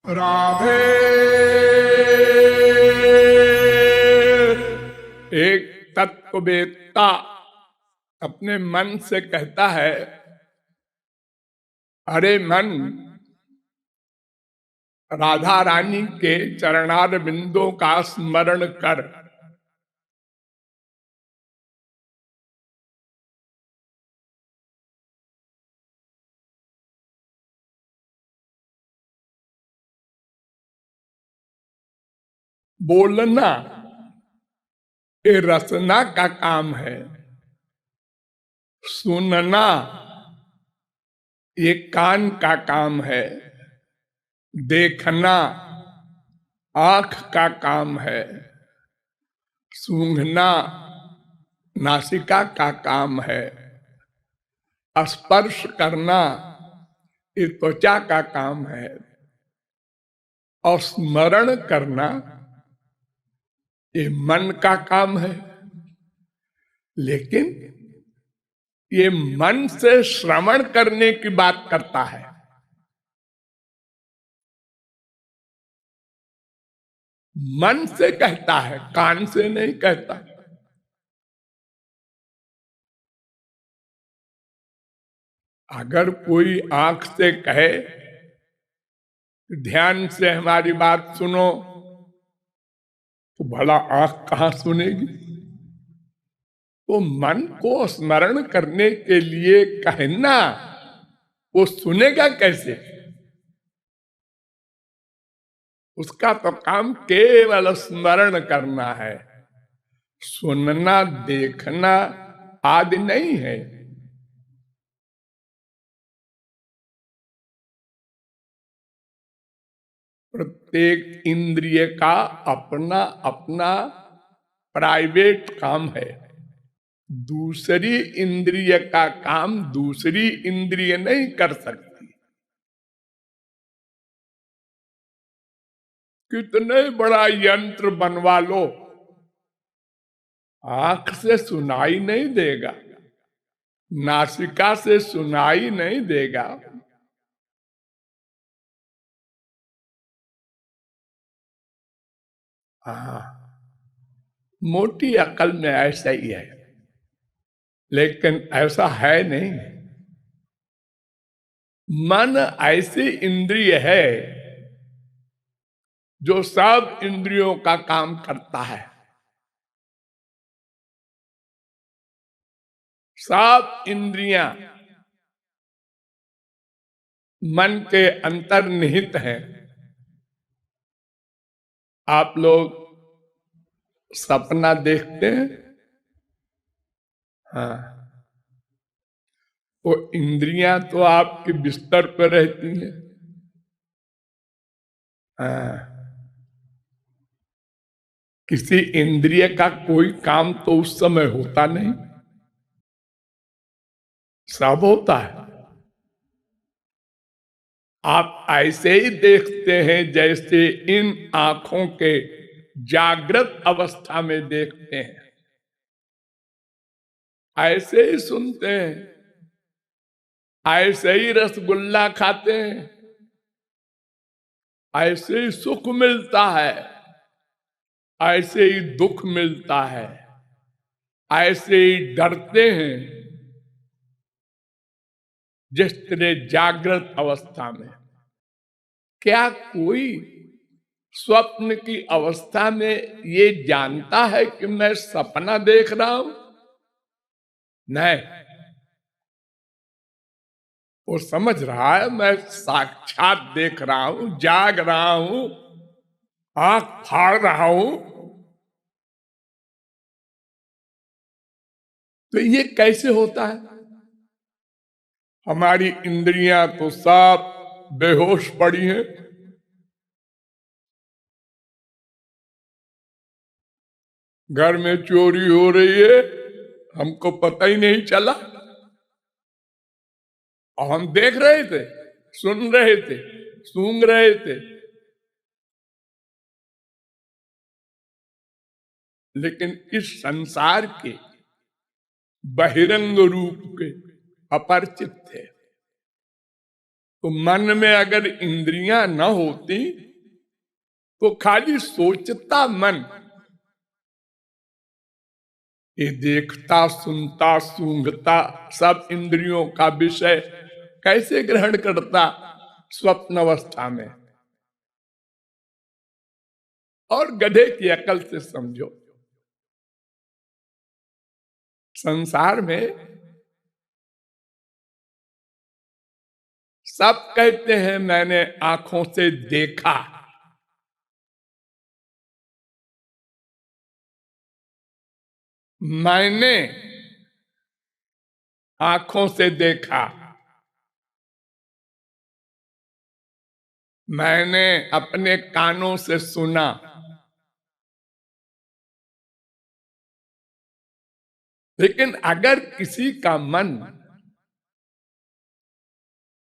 राधे। एक तत्ववेत्ता अपने मन से कहता है, अरे मन, राधा रानी के चरणार बिंदों का स्मरण कर। बोलना ये रसना का काम है, सुनना ये कान का काम है, देखना आंख का काम है, सूंघना नासिका का काम है, स्पर्श करना ये त्वचा का काम है, और स्मरण करना ये मन का काम है। लेकिन ये मन से श्रवण करने की बात करता है। मन से कहता है, कान से नहीं कहता। अगर कोई आंख से कहे ध्यान से हमारी बात सुनो, तो भला आंख कहां सुनेगी? तो मन को स्मरण करने के लिए कहना, वो सुनेगा कैसे? उसका तो काम केवल स्मरण करना है, सुनना देखना आदि नहीं है। प्रत्येक इंद्रिय का अपना अपना प्राइवेट काम है। दूसरी इंद्रिय का काम दूसरी इंद्रिय नहीं कर सकती। कितने बड़ा यंत्र बनवा लो, आंख से सुनाई नहीं देगा, नासिका से सुनाई नहीं देगा। हाँ, मोटी अकल में ऐसा ही है, लेकिन ऐसा है नहीं। मन ऐसी इंद्रिय है जो सब इंद्रियों का काम करता है। सब इंद्रियां मन के अंतर्निहित हैं। आप लोग सपना देखते हैं, हाँ, वो इंद्रियां तो आपके बिस्तर पर रहती हैं। हाँ, किसी इंद्रिय का कोई काम तो उस समय होता नहीं, सब होता है। आप ऐसे ही देखते हैं जैसे इन आंखों के जागृत अवस्था में देखते हैं, ऐसे ही सुनते हैं, ऐसे ही रसगुल्ला खाते हैं, ऐसे ही सुख मिलता है, ऐसे ही दुख मिलता है, ऐसे ही डरते हैं। जिस तरह जागृत अवस्था में, क्या कोई स्वप्न की अवस्था में ये जानता है कि मैं सपना देख रहा हूं? नहीं, वो समझ रहा है मैं साक्षात देख रहा हूं, जाग रहा हूं, आंख फाड़ रहा हूं। तो ये कैसे होता है? हमारी इंद्रियां तो सब बेहोश पड़ी हैं। घर में चोरी हो रही है, हमको पता ही नहीं चला, और हम देख रहे थे, सुन रहे थे, सूंघ रहे थे। लेकिन इस संसार के बहिरंग रूप के अपरिचित थे। तो मन में अगर इंद्रियां न होती तो खाली सोचता मन, ये देखता सुनता सूंघता सब इंद्रियों का विषय कैसे ग्रहण करता स्वप्न अवस्था में। और गधे की अकल से समझो, संसार में सब कहते हैं मैंने आंखों से देखा, मैंने आंखों से देखा, मैंने अपने कानों से सुना। लेकिन अगर किसी का मन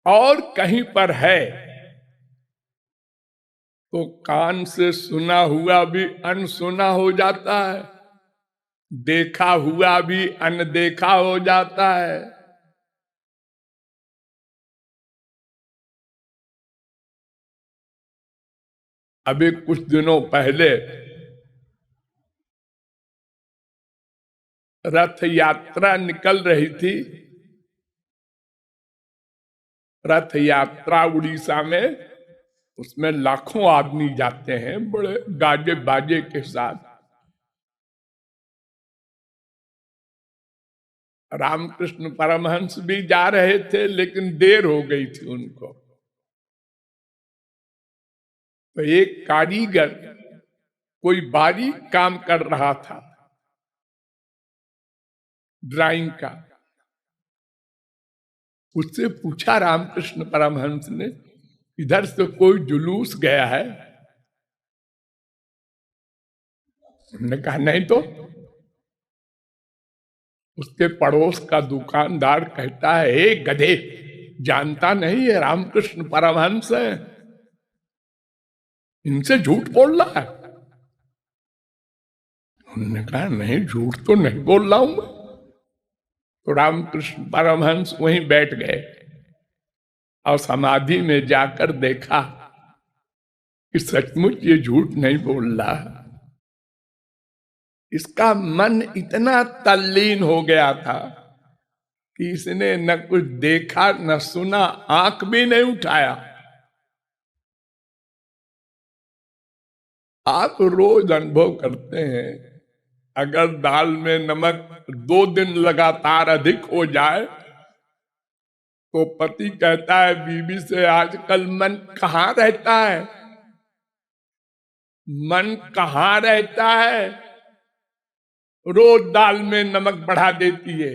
और कहीं पर है तो कान से सुना हुआ भी अनसुना हो जाता है, देखा हुआ भी अनदेखा हो जाता है। अभी कुछ दिनों पहले रथ यात्रा निकल रही थी। रथ यात्रा उड़ीसा में, उसमें लाखों आदमी जाते हैं बड़े गाजे बाजे के साथ। रामकृष्ण परमहंस भी जा रहे थे लेकिन देर हो गई थी उनको। तो एक कारीगर कोई बारीक काम कर रहा था ड्राइंग का, उससे पूछा रामकृष्ण परमहंस ने, इधर से कोई जुलूस गया है? उन्होंने कहा नहीं तो। उसके पड़ोस का दुकानदार कहता है, हे गधे, जानता नहीं है रामकृष्ण परमहंस है, इनसे झूठ बोल रहा है। उन्होंने कहा नहीं, झूठ तो नहीं बोल रहा हूं। तो रामकृष्ण परमहंस वहीं बैठ गए और समाधि में जाकर देखा कि सचमुच ये झूठ नहीं बोल रहा। इसका मन इतना तल्लीन हो गया था कि इसने न कुछ देखा न सुना, आंख भी नहीं उठाया। आप रोज अनुभव करते हैं, अगर दाल में नमक 2 दिन लगातार अधिक हो जाए तो पति कहता है बीवी से, आजकल मन कहाँ रहता है, मन कहाँ रहता है, रोज दाल में नमक बढ़ा देती है।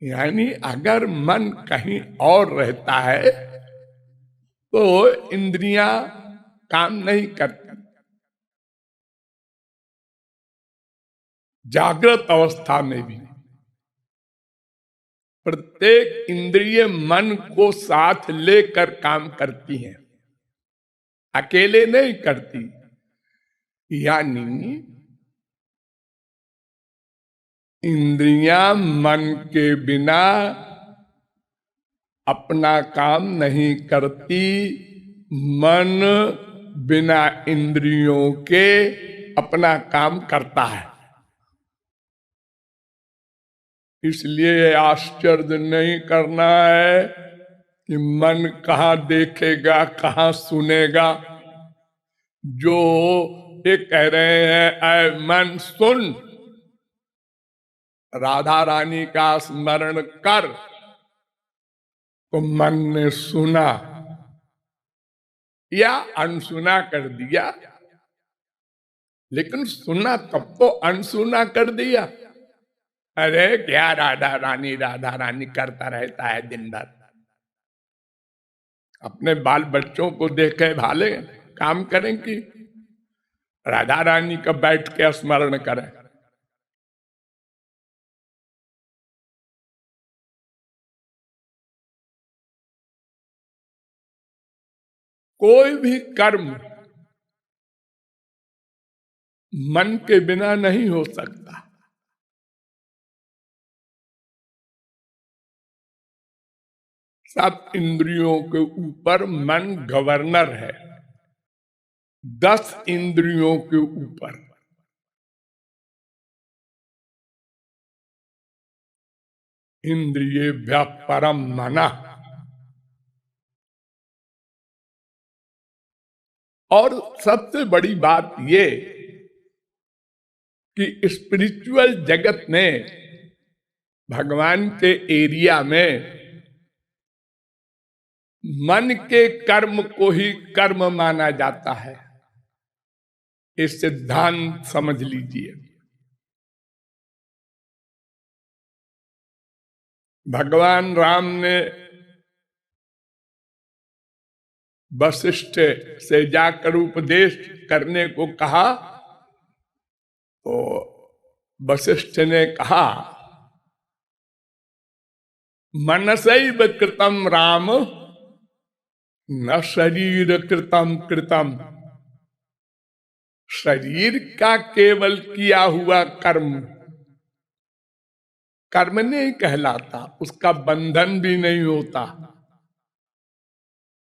यानी अगर मन कहीं और रहता है तो इंद्रियां काम नहीं करती। जागृत अवस्था में भी प्रत्येक इंद्रिय मन को साथ लेकर काम करती हैं, अकेले नहीं करती। यानी इंद्रियां मन के बिना अपना काम नहीं करती, मन बिना इंद्रियों के अपना काम करता है। इसलिए आश्चर्य नहीं करना है कि मन कहाँ देखेगा कहाँ सुनेगा। जो ये कह रहे हैं ऐ मन सुन, राधा रानी का स्मरण कर, तो मन ने सुना या अनसुना कर दिया, लेकिन सुना तब तो अनसुना कर दिया। अरे क्या राधा रानी करता रहता है दिन भर, अपने बाल बच्चों को देखे भाले काम करें कि राधा रानी का बैठ के स्मरण करें। कोई भी कर्म मन के बिना नहीं हो सकता। सब इंद्रियों के ऊपर मन गवर्नर है, 10 इंद्रियों के ऊपर। इंद्रियेभ्यः परम मनः। और सबसे बड़ी बात ये कि स्पिरिचुअल जगत में भगवान के एरिया में मन के कर्म को ही कर्म माना जाता है। ये सिद्धांत समझ लीजिए। भगवान राम ने वशिष्ठ से जाकर उपदेश करने को कहा, तो वशिष्ठ ने कहा मनसैव कृतम राम न शरीर कृतम कृतम। शरीर का केवल किया हुआ कर्म कर्म नहीं कहलाता, उसका बंधन भी नहीं होता।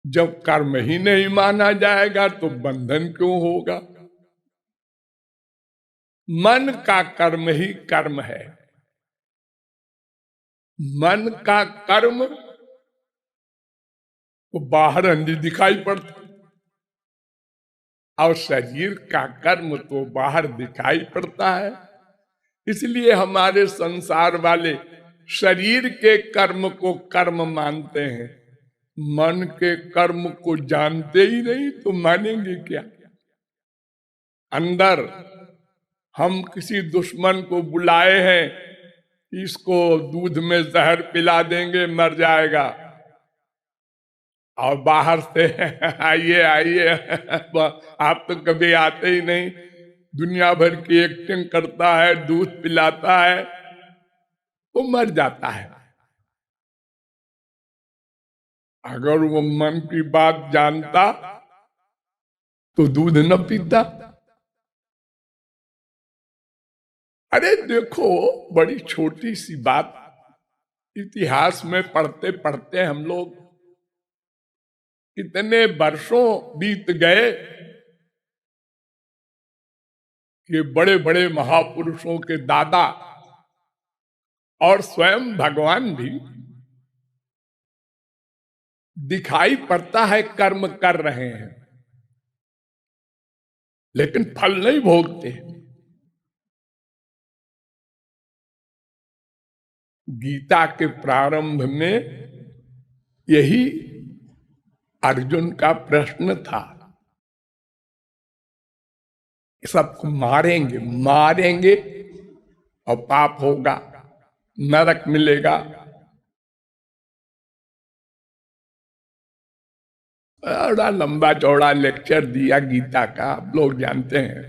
जब कर्म ही नहीं माना जाएगा तो बंधन क्यों होगा? मन का कर्म ही कर्म है। मन का कर्म वो बाहर अंदर दिखाई पड़ता, और शरीर का कर्म तो बाहर दिखाई पड़ता है। इसलिए हमारे संसार वाले शरीर के कर्म को कर्म मानते हैं, मन के कर्म को जानते ही नहीं, तो मानेंगे क्या? अंदर हम किसी दुश्मन को बुलाए हैं, इसको दूध में जहर पिला देंगे, मर जाएगा, और बाहर से आइए आइए आप तो कभी आते ही नहीं, दुनिया भर की एक्टिंग करता है, दूध पिलाता है, वो मर जाता है। अगर वो मन की बात जानता तो दूध न पीता। अरे देखो, बड़ी छोटी सी बात, इतिहास में पढ़ते पढ़ते हम लोग कितने वर्षों बीत गए कि बड़े बड़े महापुरुषों के दादा और स्वयं भगवान भी दिखाई पड़ता है कर्म कर रहे हैं, लेकिन फल नहीं भोगते। गीता के प्रारंभ में यही अर्जुन का प्रश्न था, सबको मारेंगे मारेंगे और पाप होगा, नरक मिलेगा। बड़ा लंबा चौड़ा लेक्चर दिया गीता का, आप लोग जानते हैं।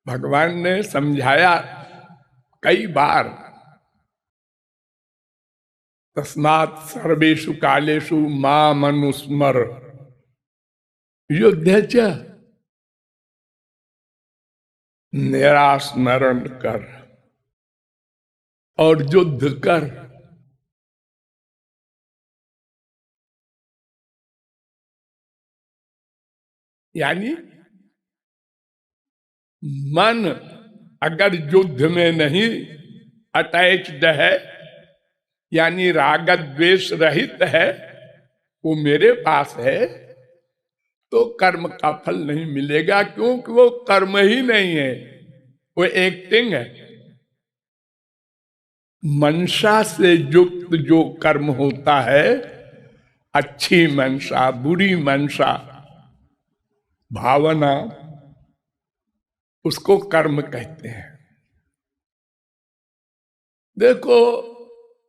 भगवान ने समझाया कई बार, तस्मात् सर्वेषु कालेषु माम अनुस्मर युद्ध च, मेरा स्मरण कर और युद्ध कर। यानी मन अगर युद्ध में नहीं अटैच्ड है, यानी राग द्वेष रहित है, वो मेरे पास है, तो कर्म का फल नहीं मिलेगा, क्योंकि वो कर्म ही नहीं है, वो एक्टिंग है। मनसा से युक्त जो कर्म होता है, अच्छी मनसा बुरी मनसा भावना, उसको कर्म कहते हैं। देखो,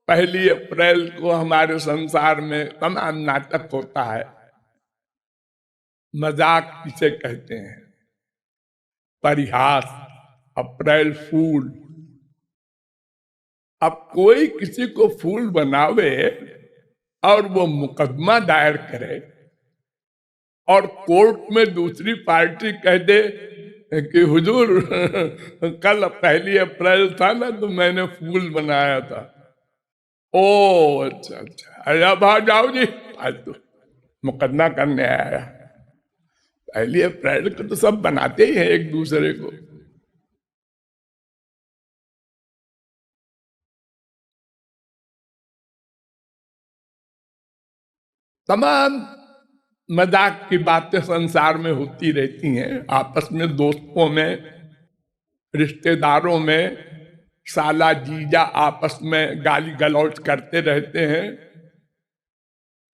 1 अप्रैल को हमारे संसार में तमाम नाटक होता है, मजाक किसे कहते हैं, परिहास, अप्रैल फूल। अब कोई किसी को फूल बनावे और वो मुकदमा दायर करे और कोर्ट में दूसरी पार्टी कह दे कि हुजूर कल 1 अप्रैल था ना, तो मैंने फूल बनाया था, ओ अच्छा अच्छा, अरे अब आ जाओ जी, फालतू मुकदमा करने आया। 1 अप्रैल को तो सब बनाते ही हैं एक दूसरे को। तमाम मजाक की बातें संसार में होती रहती हैं, आपस में, दोस्तों में, रिश्तेदारों में। साला जीजा आपस में गाली गलौज करते रहते हैं,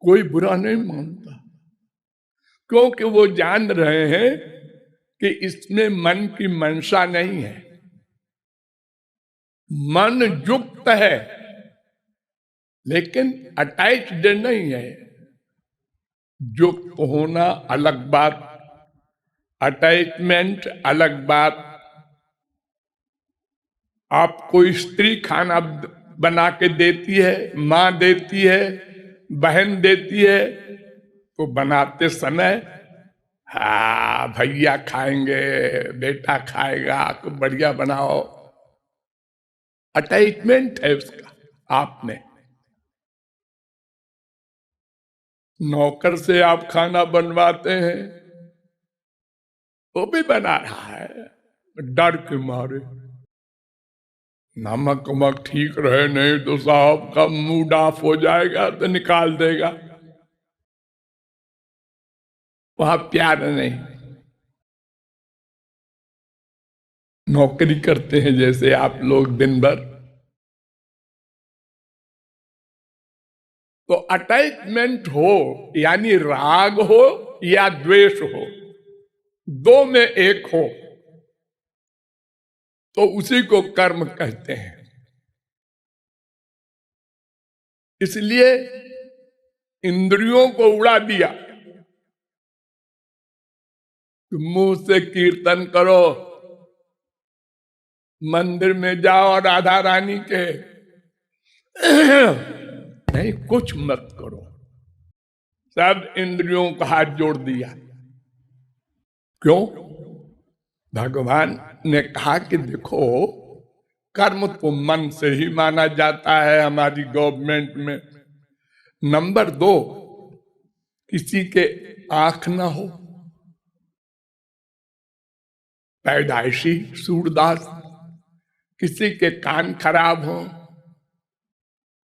कोई बुरा नहीं मानता, क्योंकि वो जान रहे हैं कि इसमें मन की मंशा नहीं है। मन युक्त है लेकिन अटैच्ड नहीं है। युक्त होना अलग बात, अटैचमेंट अलग बात। आपको स्त्री खाना बना के देती है, माँ देती है, बहन देती है, तो बनाते समय हाँ भैया खाएंगे, बेटा खाएगा, तो बढ़िया बनाओ, अटैचमेंट है उसका आप में। नौकर से आप खाना बनवाते हैं, वो भी बना रहा है डर के मारे, नमक वमक ठीक रहे, नहीं तो साहब का मूड ऑफ हो जाएगा तो निकाल देगा। वहां प्यार नहीं, नौकरी करते हैं जैसे आप लोग दिन भर, तो अटैचमेंट हो यानी राग हो या द्वेष हो, दो में एक हो, तो उसी को कर्म कहते हैं। इसलिए इंद्रियों को उड़ा दिया, मुंह से कीर्तन करो, मंदिर में जाओ राधा रानी के, नहीं कुछ मत करो, सब इंद्रियों का हाथ जोड़ दिया। क्यों? भगवान ने कहा कि देखो, कर्म तो मन से ही माना जाता है हमारी गवर्नमेंट में। नंबर 2, किसी के आंख ना हो, पैदाइशी सूरदास, किसी के कान खराब हो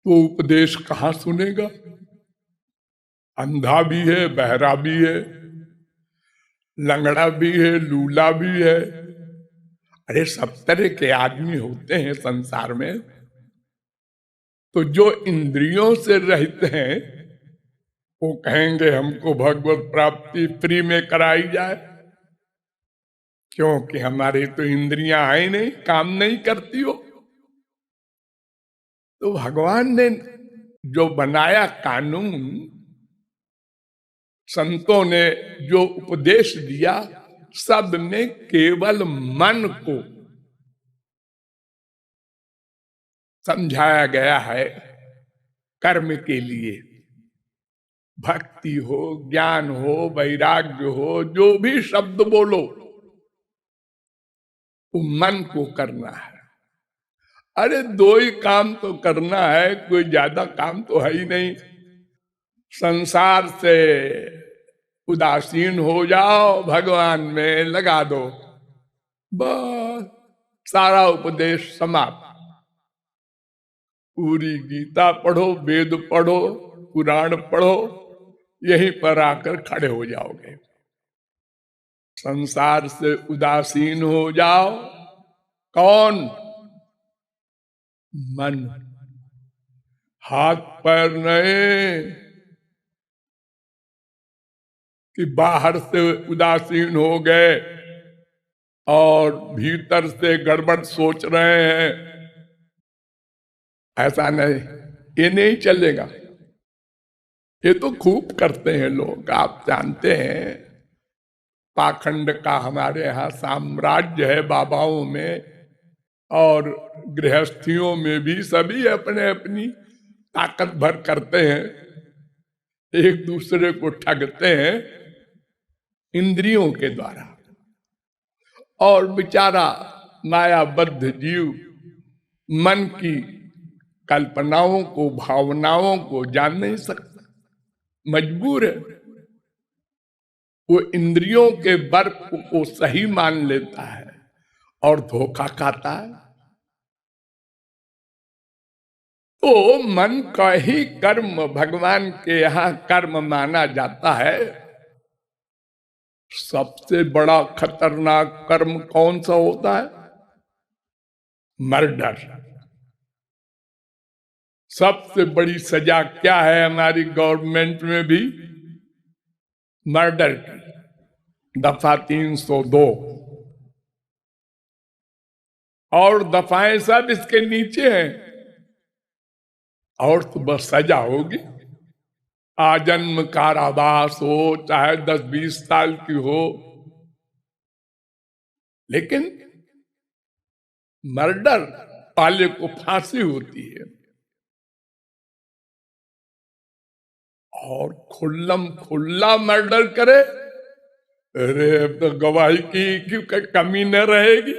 तो उपदेश कहां सुनेगा? अंधा भी है, बहरा भी है, लंगड़ा भी है, लूला भी है, अरे सब तरह के आदमी होते हैं संसार में। तो जो इंद्रियों से रहित हैं वो कहेंगे हमको भगवत प्राप्ति फ्री में कराई जाए, क्योंकि हमारी तो इंद्रियां आई नहीं, काम नहीं करती हो। तो भगवान ने जो बनाया कानून, संतों ने जो उपदेश दिया, सब में केवल मन को समझाया गया है कर्म के लिए। भक्ति हो, ज्ञान हो, वैराग्य हो, जो भी शब्द बोलो, वो मन को करना है। अरे 2 ही काम तो करना है, कोई ज्यादा काम तो है ही नहीं। संसार से उदासीन हो जाओ, भगवान में लगा दो, बस सारा उपदेश समाप्त। पूरी गीता पढ़ो, वेद पढ़ो, पुराण पढ़ो, यहीं पर आकर खड़े हो जाओगे। संसार से उदासीन हो जाओ, कौन? मन। हाथ पैर नहीं कि बाहर से उदासीन हो गए और भीतर से गड़बड़ सोच रहे हैं, ऐसा नहीं, ये नहीं चलेगा। ये तो खूब करते हैं लोग, आप जानते हैं। पाखंड का हमारे यहाँ साम्राज्य है बाबाओं में, और गृहस्थियों में भी सभी अपने अपनी ताकत भर करते हैं, एक दूसरे को ठगते हैं इंद्रियों के द्वारा। और बेचारा मायाबद्ध जीव मन की कल्पनाओं को, भावनाओं को जान नहीं सकता, मजबूर है। वो इंद्रियों के वर्क को सही मान लेता है और धोखा खाता है। तो मन का ही कर्म भगवान के यहाँ कर्म माना जाता है। सबसे बड़ा खतरनाक कर्म कौन सा होता है? मर्डर। सबसे बड़ी सजा क्या है हमारी गवर्नमेंट में भी? मर्डर की दफा 302 और दफाएं सब इसके नीचे हैं। और तो बस सजा होगी, आजन्म कारावास हो, चाहे 10-20 साल की हो। लेकिन मर्डर वाले को फांसी होती है। और खुल्लम खुल्ला मर्डर करे, अरे अब तो गवाही की कमी न रहेगी।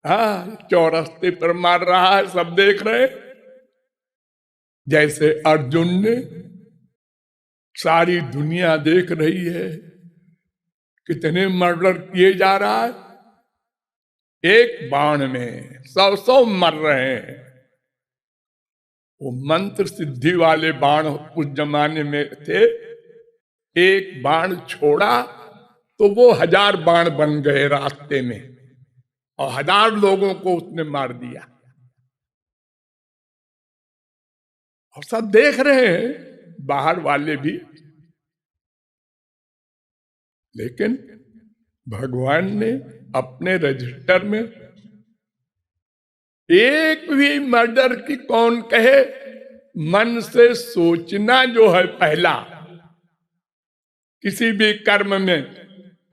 हाँ, चौरस्ते पर मार रहा है, सब देख रहे। जैसे अर्जुन ने, सारी दुनिया देख रही है कितने मर्डर किए जा रहा है। एक बाण में 100 मर रहे हैं। वो मंत्र सिद्धि वाले बाण उस जमाने में थे। एक बाण छोड़ा तो वो 1000 बाण बन गए रास्ते में, और 1000 लोगों को उसने मार दिया। और सब देख रहे हैं, बाहर वाले भी। लेकिन भगवान ने अपने रजिस्टर में एक भी मर्डर की, कौन कहे, मन से सोचना जो है पहला किसी भी कर्म में,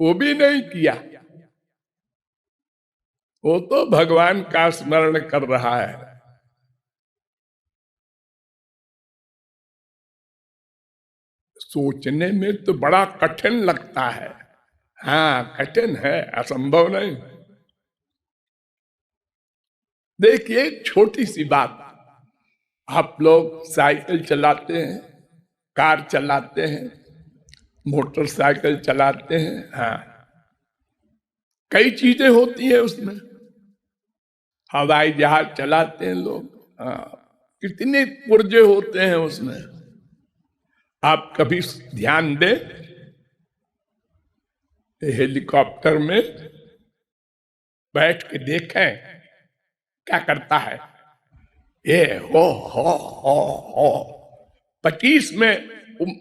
वो भी नहीं किया। वो तो भगवान का स्मरण कर रहा है। सोचने में तो बड़ा कठिन लगता है। हाँ, कठिन है, असंभव नहीं। देखिए, छोटी सी बात, आप लोग साइकिल चलाते हैं, कार चलाते हैं, मोटरसाइकिल चलाते हैं। हाँ, कई चीजें होती है उसमें। हवाई जहाज चलाते हैं लोग। हाँ, कितने पुर्जे होते हैं उसमें। आप कभी ध्यान दें, हेलीकॉप्टर में बैठ के देखें क्या करता है। ये हो 25 में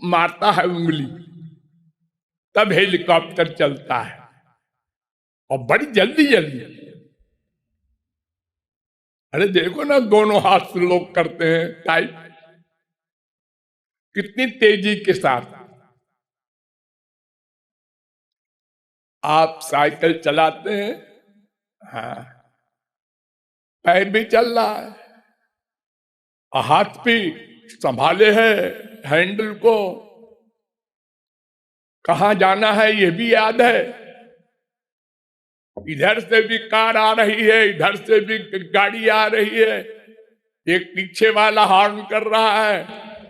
मारता है उंगली, तब हेलीकॉप्टर चलता है, और बड़ी जल्दी जल्दी। अरे देखो ना, दोनों हाथ से लोग करते हैं टाइप, कितनी तेजी के साथ। आप साइकिल चलाते हैं, हाँ, पैर भी चल रहा है, हाथ भी संभाले है हैंडल को, कहां जाना है ये भी याद है। इधर से भी कार आ रही है, इधर से भी गाड़ी आ रही है, एक पीछे वाला हॉर्न कर रहा है।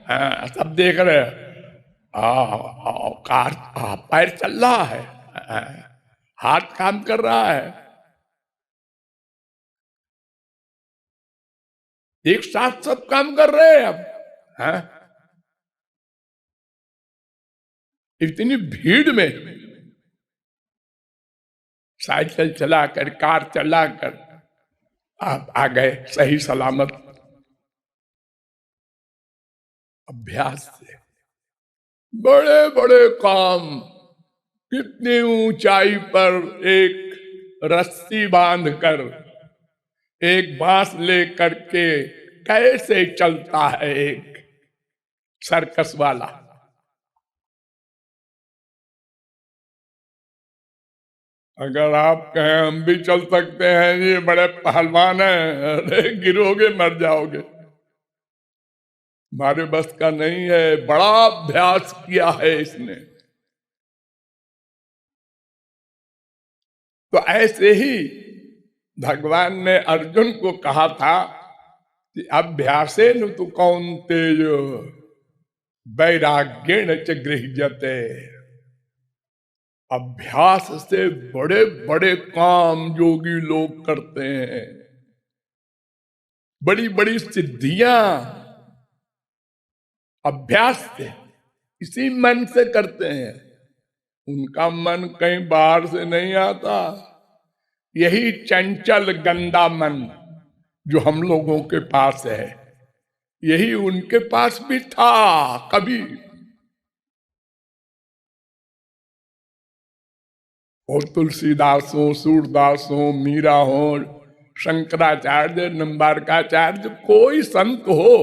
हाँ, सब देख रहे हैं। कार, पैर चल रहा है, हाथ काम कर रहा है, एक साथ सब काम कर रहे हैं अब। हाँ? इतनी भीड़ में साइकिल चलाकर, कार चलाकर आप आ गए सही सलामत, अभ्यास से। बड़े बड़े काम, कितनी ऊंचाई पर एक रस्सी बांधकर, एक बांस लेकर के कैसे चलता है एक सर्कस वाला। अगर आप कहें हम भी चल सकते हैं, ये बड़े पहलवान हैं, अरे गिरोगे, मर जाओगे, हमारे बस का नहीं है। बड़ा अभ्यास किया है इसने। तो ऐसे ही भगवान ने अर्जुन को कहा था अभ्यासेन तु कौन्तेय वैराग्येण च गृह्यते। अभ्यास से बड़े बड़े काम योगी लोग करते हैं, बड़ी बड़ी सिद्धियां अभ्यास से, इसी मन से करते हैं। उनका मन कहीं बाहर से नहीं आता। यही चंचल गंदा मन जो हम लोगों के पास है, यही उनके पास भी था कभी। और तुलसीदास हो, सूरदास हो, मीरा हो, शंकराचार्य, निम्बारकाचार्य, कोई संत हो,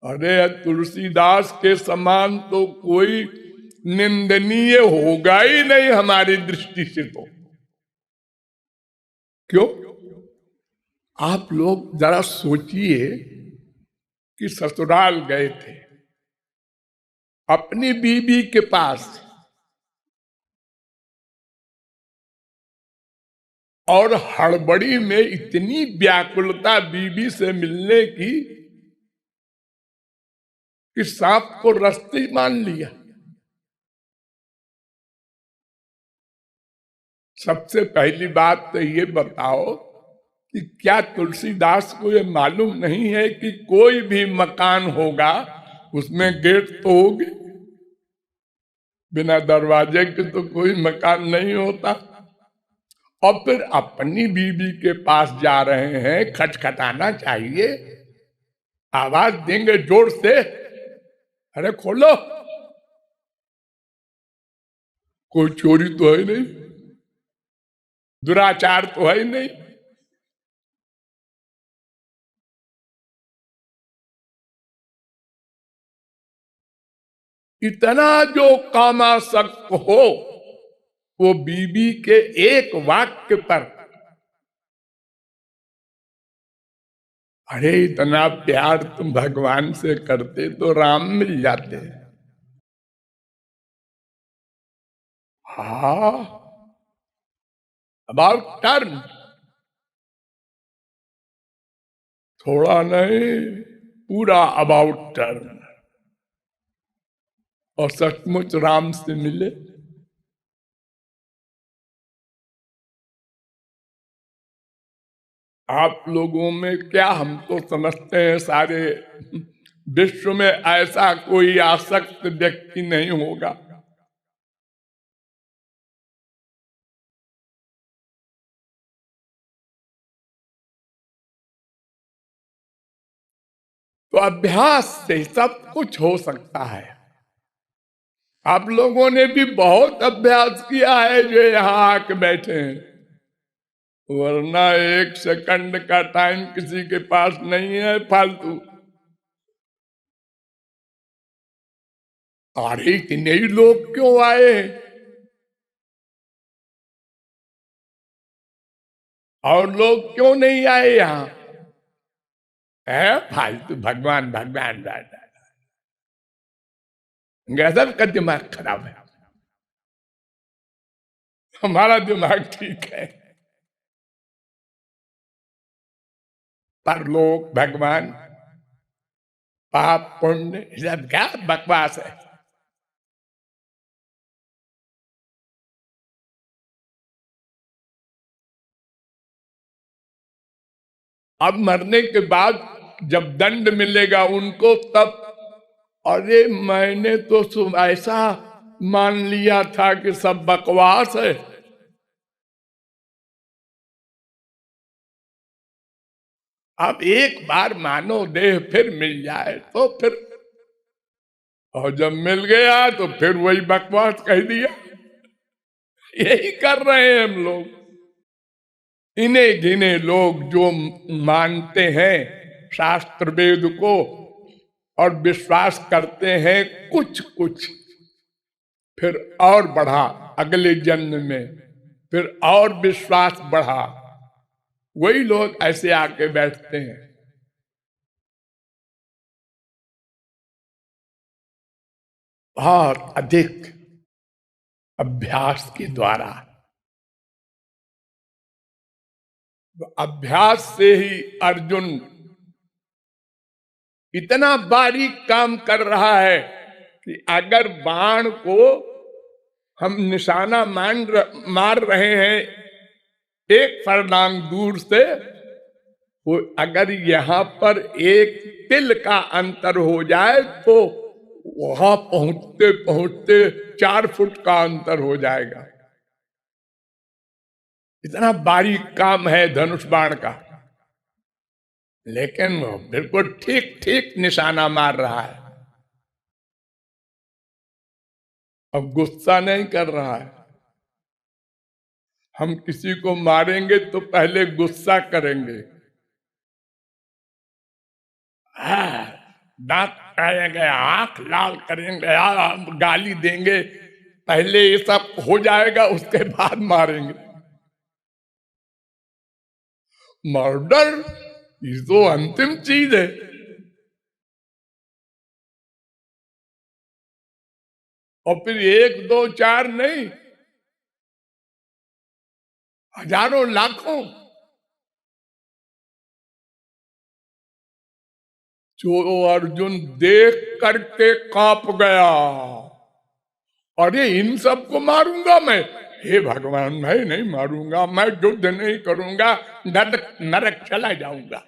अरे तुलसीदास के समान तो कोई निंदनीय होगा ही नहीं हमारी दृष्टि से। तो क्यों? आप लोग जरा सोचिए कि ससुराल गए थे अपनी बीबी के पास, और हड़बड़ी में इतनी व्याकुलता बीबी से मिलने की कि सांप को रस्सी मान लिया। सबसे पहली बात तो ये बताओ कि क्या तुलसीदास को ये मालूम नहीं है कि कोई भी मकान होगा उसमें गेट तो होगी, बिना दरवाजे के तो कोई मकान नहीं होता। और फिर अपनी बीबी के पास जा रहे हैं, खटखटाना चाहिए, आवाज देंगे जोर से, अरे खोलो, कोई चोरी तो है नहीं, दुराचार तो है नहीं। इतना जो कामासक्त हो वो बीबी के एक वाक्य पर, अरे इतना प्यार तुम भगवान से करते तो राम मिल जाते। हा, अबाउट टर्न, थोड़ा नहीं, पूरा अबाउट टर्न। और सचमुच राम से मिले। आप लोगों में क्या, हम तो समझते हैं सारे विश्व में ऐसा कोई आसक्त व्यक्ति नहीं होगा। तो अभ्यास से सब कुछ हो सकता है। आप लोगों ने भी बहुत अभ्यास किया है जो यहाँ आके बैठे हैं, वरना एक सेकंड का टाइम किसी के पास नहीं है फालतू। अरे इतने ही लोग क्यों आए, और लोग क्यों नहीं आए यहाँ? है फालतू भगवान भगवान गजब का दिमाग खराब है। हमारा दिमाग ठीक है। परलोक, भगवान, पाप पुण्य, सब क्या बकवास है। अब मरने के बाद जब दंड मिलेगा उनको, तब अरे मैंने तो ऐसा मान लिया था कि सब बकवास है। अब एक बार मानो देह फिर मिल जाए तो फिर, और जब मिल गया तो फिर वही बकवास कह दिया। यही कर रहे हैं हम लोग। इन्हें गिने लोग जो मानते हैं शास्त्र वेद को और विश्वास करते हैं कुछ कुछ, फिर और बढ़ा अगले जन्म में, फिर और विश्वास बढ़ा, वही लोग ऐसे आके बैठते हैं। बहुत अधिक अभ्यास के द्वारा तो अभ्यास से ही अर्जुन इतना बारीक काम कर रहा है कि अगर बाण को हम निशाना मार रहे हैं एक फरलांग दूर से, वो अगर यहां पर एक तिल का अंतर हो जाए तो वहां पहुंचते पहुंचते 4 फुट का अंतर हो जाएगा। इतना बारीक काम है धनुष बाण का, लेकिन वो बिल्कुल ठीक ठीक निशाना मार रहा है। अब गुस्सा नहीं कर रहा है। हम किसी को मारेंगे तो पहले गुस्सा करेंगे, दांत करेंगे, आंख लाल करेंगे, गाली देंगे, पहले ये सब हो जाएगा उसके बाद मारेंगे। मर्डर ये तो अंतिम चीज है। और फिर 1 2 4 नहीं, हजारों लाखों। जो अर्जुन देख करके कांप गया, अरे इन सबको मारूंगा मैं, हे भगवान मैं नहीं मारूंगा, मैं युद्ध नहीं करूंगा, नरक चला जाऊंगा।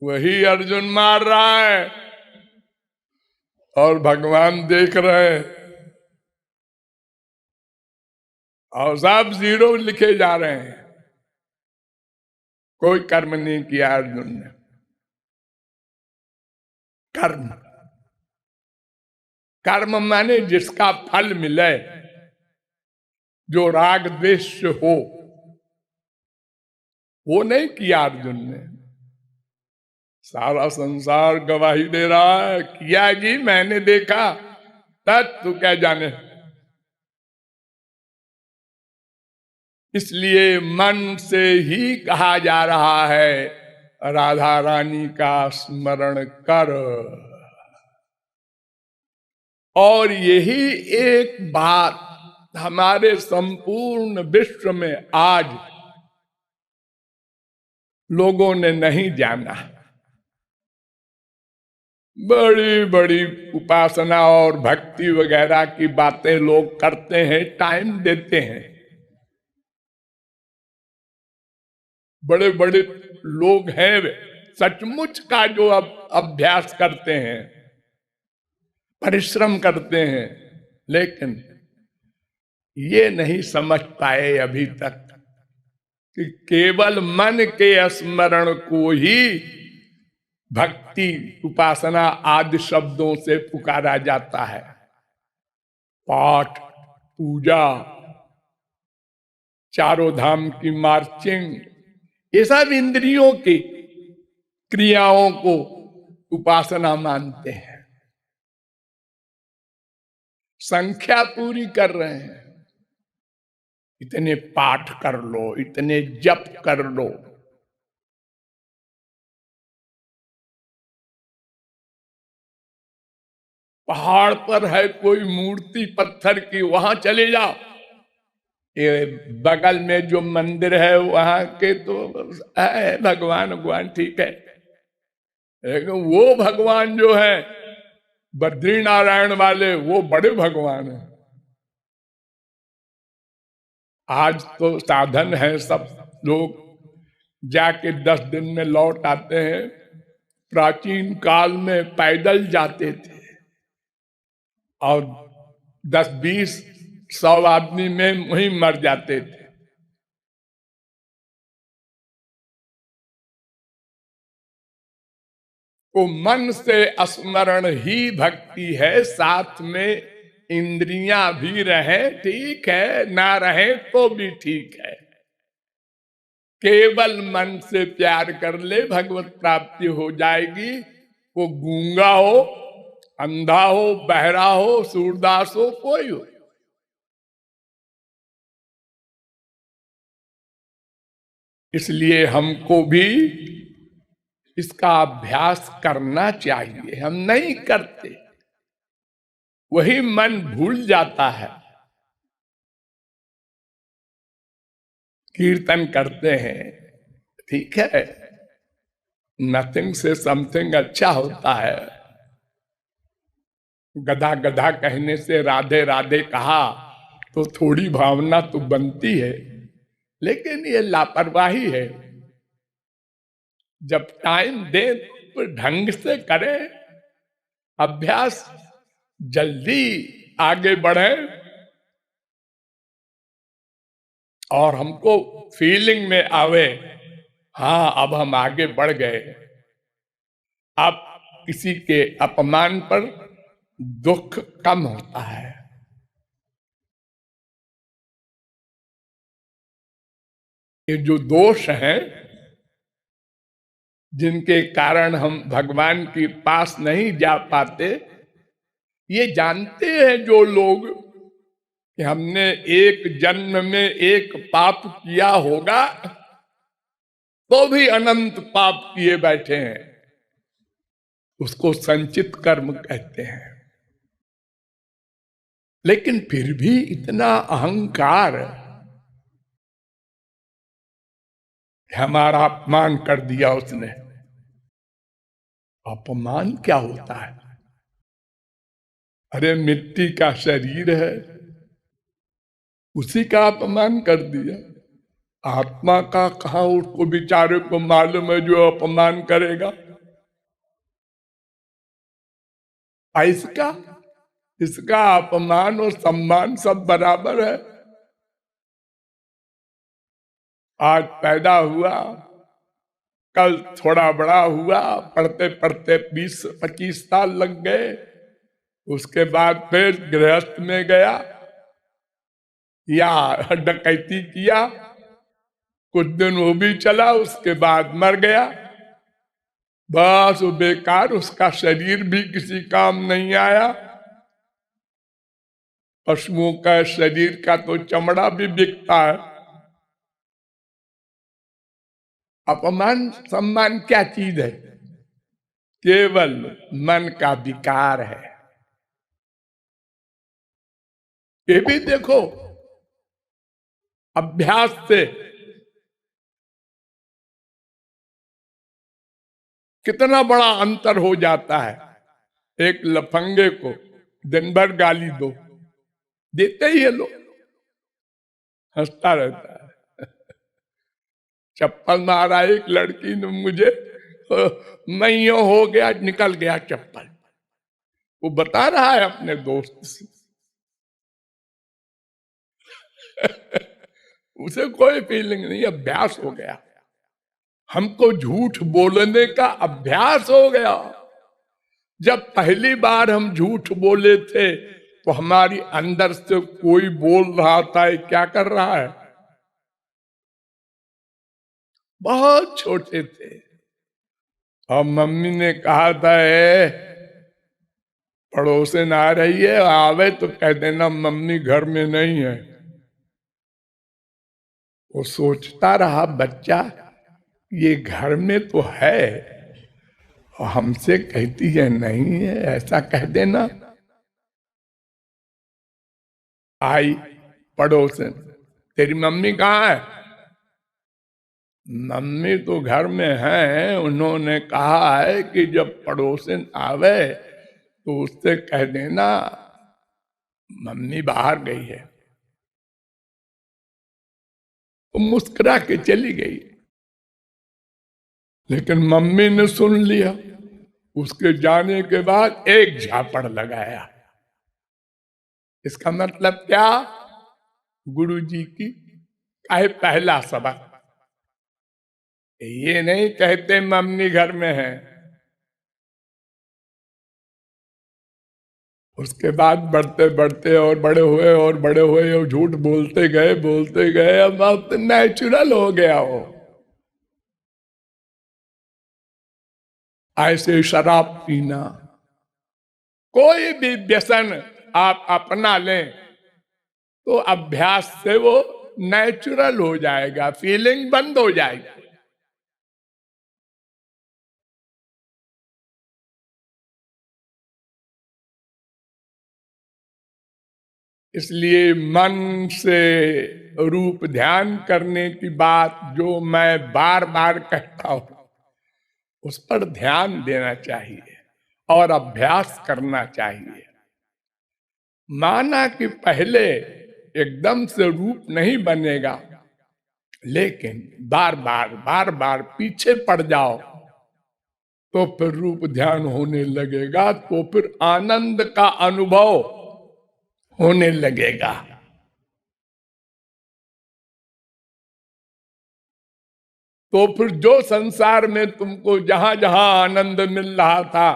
वही अर्जुन मार रहा है और भगवान देख रहे हैं और सब 0 लिखे जा रहे हैं। कोई कर्म नहीं किया अर्जुन ने। कर्म, कर्म माने जिसका फल मिले, जो राग द्वेष हो, वो नहीं किया अर्जुन ने। सारा संसार गवाही दे रहा है, किया जी मैंने देखा, तब तू क्या जाने। इसलिए मन से ही कहा जा रहा है राधा रानी का स्मरण कर। और यही एक बात हमारे संपूर्ण विश्व में आज लोगों ने नहीं जाना। बड़ी बड़ी उपासना और भक्ति वगैरह की बातें लोग करते हैं, टाइम देते हैं। बड़े बड़े लोग हैं सचमुच का जो अब अभ्यास करते हैं, परिश्रम करते हैं, लेकिन ये नहीं समझ पाए अभी तक कि केवल मन के स्मरण को ही भक्ति उपासना आदि शब्दों से पुकारा जाता है। पाठ, पूजा, चारों धाम की मार्चिंग, ये सब इंद्रियों की क्रियाओं को उपासना मानते हैं। संख्या पूरी कर रहे हैं, इतने पाठ कर लो, इतने जप कर लो। पहाड़ पर है कोई मूर्ति पत्थर की, वहां चले जाओ, ये बगल में जो मंदिर है वहां के तो है भगवान ठीक है, लेकिन वो भगवान जो है बद्री नारायण वाले, वो बड़े भगवान हैं। आज तो साधन है, सब लोग जाके 10 दिन में लौट आते हैं। प्राचीन काल में पैदल जाते थे और 10-20-100 आदमी में वहीं मर जाते थे। तो मन से स्मरण ही भक्ति है, साथ में इंद्रियां भी रहे ठीक है, ना रहे तो भी ठीक है। केवल मन से प्यार कर ले, भगवत प्राप्ति हो जाएगी। वो गूंगा हो, अंधा हो, बहरा हो, सूरदास हो, कोई हो। इसलिए हमको भी इसका अभ्यास करना चाहिए, हम नहीं करते, वही मन भूल जाता है। कीर्तन करते हैं, ठीक है, नथिंग से समथिंग अच्छा होता है। गधा गधा कहने से राधे राधे कहा तो थोड़ी भावना तो बनती है, लेकिन ये लापरवाही है। जब टाइम दे तो ढंग से करें, अभ्यास जल्दी आगे बढ़े और हमको फीलिंग में आवे, हाँ अब हम आगे बढ़ गए। अब किसी के अपमान पर दुख कम होता है। ये जो दोष हैं जिनके कारण हम भगवान के पास नहीं जा पाते, ये जानते हैं जो लोग कि हमने एक जन्म में एक पाप किया होगा तो भी अनंत पाप किए बैठे हैं, उसको संचित कर्म कहते हैं। लेकिन फिर भी इतना अहंकार, हमारा अपमान कर दिया उसने। अपमान क्या होता है? अरे मिट्टी का शरीर है, उसी का अपमान कर दिया। आत्मा का कहा उसको बेचारे को मालूम है जो अपमान करेगा। इसका इसका अपमान और सम्मान सब बराबर है। आज पैदा हुआ, कल थोड़ा बड़ा हुआ, पढ़ते पढ़ते 20-25 साल लग गए, उसके बाद फिर गृहस्थ में गया या डकैती किया, कुछ दिन वो भी चला, उसके बाद मर गया। बस वो बेकार, उसका शरीर भी किसी काम नहीं आया। पशुओं का शरीर का तो चमड़ा भी बिकता है। अपमान सम्मान क्या चीज है? केवल मन का विकार है। ये भी देखो, अभ्यास से कितना बड़ा अंतर हो जाता है। एक लफंगे को दिन भर गाली दो, देते ही है लोग, हंसता रहता है। चप्पल मारा एक लड़की ने मुझे, मैं यो हो गया, निकल गया चप्पल। वो बता रहा है अपने दोस्त से। उसे कोई फीलिंग नहीं, अभ्यास हो गया। हमको झूठ बोलने का अभ्यास हो गया। जब पहली बार हम झूठ बोले थे तो हमारी अंदर से कोई बोल रहा था, क्या कर रहा है? बहुत छोटे थे और मम्मी ने कहा था पड़ोसन आ रही है, आवे तो कह देना मम्मी घर में नहीं है। वो सोचता रहा बच्चा, ये घर में तो है और हमसे कहती है नहीं है, ऐसा कह देना। आई पड़ोसन, तेरी मम्मी कहाँ है? मम्मी तो घर में है, उन्होंने कहा है कि जब पड़ोसन आवे तो उससे कह देना मम्मी बाहर गई है। तो मुस्कुरा के चली गई। लेकिन मम्मी ने सुन लिया। उसके जाने के बाद एक झापड़ लगाया। इसका मतलब क्या? गुरु जी की पहला सबक। ये नहीं कहते मम्मी घर में है। उसके बाद बढ़ते बढ़ते और बड़े हुए और बड़े हुए और झूठ बोलते गए, अब नेचुरल हो गया हो। ऐसे शराब पीना, कोई भी व्यसन आप अपना लें तो अभ्यास से वो नेचुरल हो जाएगा, फीलिंग बंद हो जाएगी। इसलिए मन से रूप ध्यान करने की बात जो मैं बार बार कहता हूं, उस पर ध्यान देना चाहिए और अभ्यास करना चाहिए। माना कि पहले एकदम से रूप नहीं बनेगा, लेकिन बार बार पीछे पड़ जाओ तो फिर रूप ध्यान होने लगेगा, तो फिर आनंद का अनुभव होने लगेगा। तो फिर जो संसार में तुमको जहां जहां आनंद मिल रहा था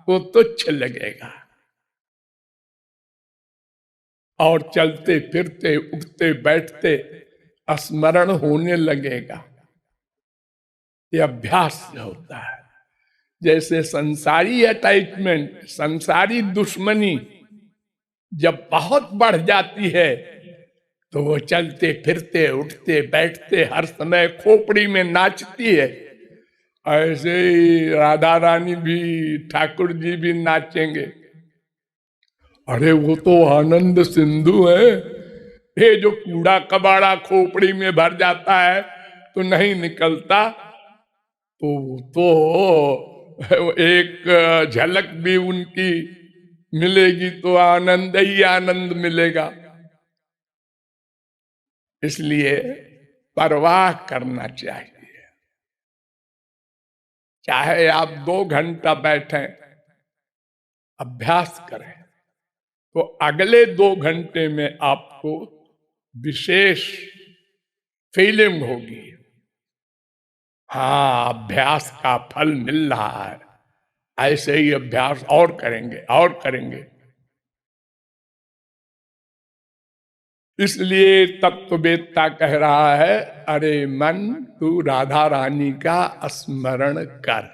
वो तुच्छ लगेगा, और चलते फिरते उठते बैठते स्मरण होने लगेगा। ये अभ्यास से होता है। जैसे संसारी अटैचमेंट, संसारी दुश्मनी जब बहुत बढ़ जाती है तो वो चलते फिरते उठते बैठते हर समय खोपड़ी में नाचती है। ऐसे ही राधा रानी भी, ठाकुर जी भी नाचेंगे। अरे वो तो आनंद सिंधु है। ये जो कूड़ा कबाड़ा खोपड़ी में भर जाता है तो नहीं निकलता, तो एक झलक भी उनकी मिलेगी तो आनंद ही आनंद मिलेगा। इसलिए परवाह करना चाहिए। चाहे आप 2 घंटा बैठें, अभ्यास करें, तो अगले 2 घंटे में आपको विशेष फीलिंग होगी। हाँ, अभ्यास का फल मिल रहा है। ऐसे ही अभ्यास और करेंगे और करेंगे। इसलिए तत्ववेत्ता कह रहा है, अरे मन तू राधा रानी का स्मरण कर।